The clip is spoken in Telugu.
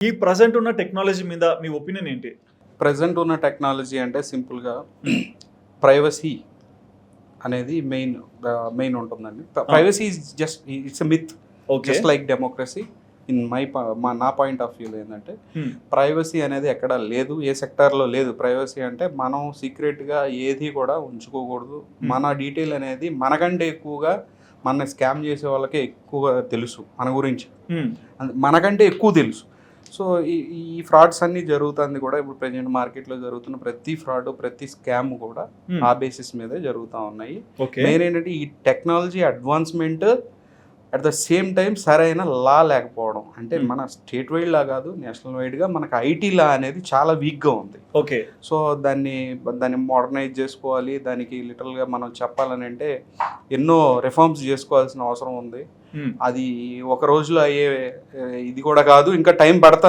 ఈ ప్రెజెంట్ ఉన్న టెక్నాలజీ మీద మీ ఒపీనియన్ ఏంటి? ప్రెజెంట్ ఉన్న టెక్నాలజీ అంటే సింపుల్గా ప్రైవసీ అనేది మెయిన్ ఉంటుందండి. Privacy it's a myth, okay. Just like democracy. In నా పాయింట్ ఆఫ్ వ్యూలో ఏంటంటే ప్రైవసీ అనేది ఎక్కడ లేదు, ఏ సెక్టార్లో లేదు. ప్రైవసీ అంటే మనం సీక్రెట్గా ఏది కూడా ఉంచుకోకూడదు. మన డీటెయిల్ అనేది మనకంటే ఎక్కువగా మన స్కామ్ చేసే వాళ్ళకే ఎక్కువగా తెలుసు మన గురించి, మనకంటే ఎక్కువ తెలుసు. సో ఈ ఫ్రాడ్స్ అన్నీ జరుగుతుంది కూడా. ఇప్పుడు ప్రజెంట్ మార్కెట్లో జరుగుతున్న ప్రతి ఫ్రాడ్, ప్రతి స్కామ్ కూడా ఆ బేసిస్ మీదే జరుగుతూ ఉన్నాయి. మెయిన్ ఏంటంటే ఈ technology advancement at the same time సరైన లా లేకపోవడం. అంటే మన స్టేట్ వైడ్ లా కాదు, నేషనల్ వైడ్గా మనకు ఐటీ లా అనేది చాలా వీక్గా ఉంది. ఓకే. సో దాన్ని మోడర్నైజ్ చేసుకోవాలి. దానికి లిటరల్గా మనం చెప్పాలని అంటే ఎన్నో రిఫార్మ్స్ చేసుకోవాల్సిన అవసరం ఉంది. అది ఒక రోజులో అయ్యే ఇది కూడా కాదు, ఇంకా టైం పడుతుంది.